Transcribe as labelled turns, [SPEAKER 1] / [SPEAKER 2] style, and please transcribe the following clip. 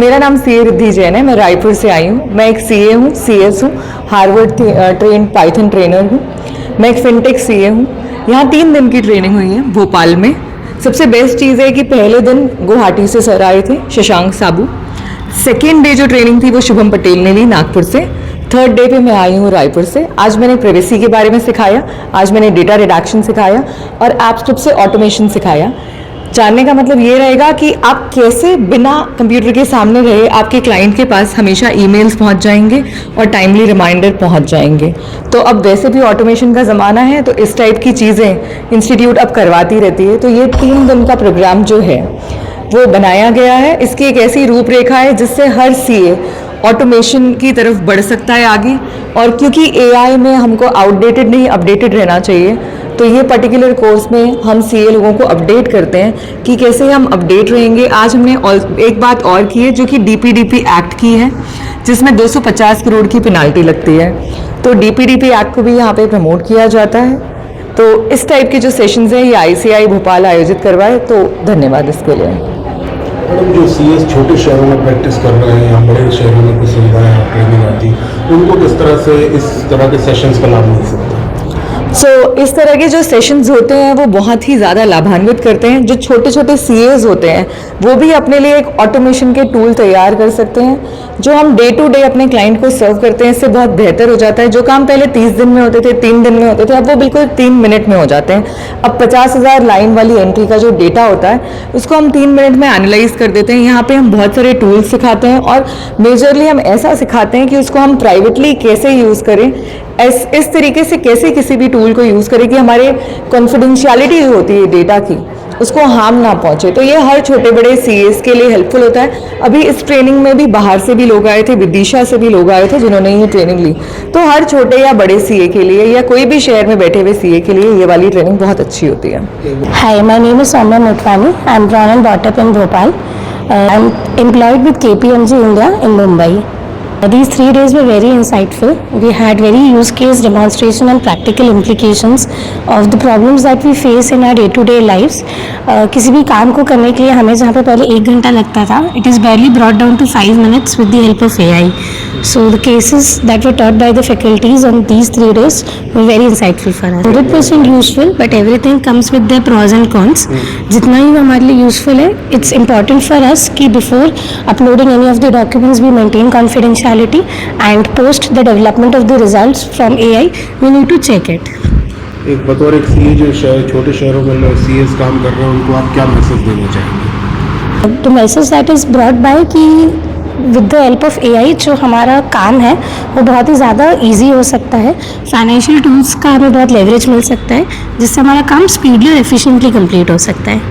[SPEAKER 1] मेरा नाम सीए रिद्धि जैन है। मैं रायपुर से आई हूँ। मैं एक सीए हूँ, सीएस हूँ, हार्वर्ड ट्रेन पाइथन ट्रेनर हूँ। मैं एक फिनटेक सीए हूँ। यहाँ 3 दिन की ट्रेनिंग हुई है भोपाल में। सबसे बेस्ट चीज़ है कि पहले दिन गुवाहाटी से सर आए थे, शशांक साबू। सेकेंड डे जो ट्रेनिंग थी वो शुभम पटेल ने ली नागपुर से। थर्ड डे पे मैं आई हूँ रायपुर से। आज मैंने प्राइवेसी के बारे में सिखाया, आज मैंने डेटा रिडक्शन सिखाया और ऐप स्क्रिप्ट से ऑटोमेशन सिखाया। जानने का मतलब ये रहेगा कि आप कैसे बिना कंप्यूटर के सामने रहे आपके क्लाइंट के पास हमेशा ईमेल्स पहुंच जाएंगे और टाइमली रिमाइंडर पहुंच जाएंगे। तो अब वैसे भी ऑटोमेशन का ज़माना है, तो इस टाइप की चीज़ें इंस्टीट्यूट अब करवाती रहती है। तो ये 3 दिन का प्रोग्राम जो है वो बनाया गया है। इसकी एक ऐसी रूपरेखा है जिससे हर सीए ऑटोमेशन की तरफ बढ़ सकता है आगे। और क्योंकि एआई में हमको आउटडेटेड नहीं अपडेटेड रहना चाहिए, तो ये पर्टिकुलर कोर्स में हम सीए लोगों को अपडेट करते हैं कि कैसे हम अपडेट रहेंगे। आज हमने एक बात और की है जो कि डीपीडीपी एक्ट की है, जिसमें 250 करोड़ की पेनाल्टी लगती है। तो डीपीडीपी एक्ट को भी यहाँ पे प्रमोट किया जाता है। तो इस टाइप के जो सेशंस हैं ये आईसीआई भोपाल आयोजित करवाए, तो धन्यवाद इसके लिए।
[SPEAKER 2] मैडम, जो सीएस छोटे शहरों में प्रैक्टिस कर रहे हैं या बड़े शहरों में कुछ सुविधाएं ट्रेनिंग आती, उनको किस तरह से इस तरह के सेशंस का लाभ मिल सकता है?
[SPEAKER 1] इस तरह के जो सेशंस होते हैं वो बहुत ही ज़्यादा लाभान्वित करते हैं। जो छोटे छोटे सीएस होते हैं वो भी अपने लिए एक ऑटोमेशन के टूल तैयार कर सकते हैं। जो हम डे टू डे अपने क्लाइंट को सर्व करते हैं इससे बहुत बेहतर हो जाता है। जो काम पहले 30 दिन में होते थे, 3 दिन में होते थे, अब वो बिल्कुल 3 मिनट में हो जाते हैं। अब 50,000 लाइन वाली एंट्री का जो डेटा होता है उसको हम 3 मिनट में एनालाइज कर देते हैं। यहाँ पे हम बहुत सारे टूल्स सिखाते हैं और मेजरली हम ऐसा सिखाते हैं कि उसको हम प्राइवेटली कैसे यूज़ करें, इस तरीके से कैसे किसी भी टूल को यूज़ करें कि हमारे कॉन्फिडेंशियलिटी जो होती है डेटा की उसको हार्म ना पहुंचे। तो ये हर छोटे बड़े सीएस के लिए हेल्पफुल होता है। अभी इस ट्रेनिंग में भी बाहर से भी लोग आए थे, विदिशा से भी लोग आए थे जिन्होंने ये ट्रेनिंग ली। तो हर छोटे या बड़े सीए के लिए या कोई भी शहर में बैठे हुए सीए के लिए ये वाली ट्रेनिंग बहुत अच्छी होती है।
[SPEAKER 3] Hi, my name is Soumya Motwani. I am born and brought up in Bhopal. I am employed with KPMG India in Mumbai. These 3 days were very insightful. We had very use case demonstration and practical implications of the problems that we face in our day-to-day lives. किसी भी काम को करने के लिए हमें जहाँ पे पहले 1 घंटा लगता था, it is barely brought down to 5 minutes with the help of AI. So the cases that were taught by the faculties on these 3 days were very insightful for us. 100% useful, but everything comes with their pros and cons. जितना ही हमारे लिए useful है, it's important for us कि before uploading any of the documents we maintain confidentiality and post the development of the results from AI, we need to check it.
[SPEAKER 2] एक बतौर एक CA जो छोटे शहरों में सीएस काम कर रहे हैं उनको आप क्या मैसेज देना चाहेंगे?
[SPEAKER 3] The message that is brought by कि with the help of AI जो हमारा काम है वो बहुत ही ज़्यादा easy हो सकता है। फाइनेंशियल टूल्स का हमें बहुत लेवरेज मिल सकता है जिससे हमारा काम स्पीडली और एफिशिएंटली कंप्लीट हो सकता है।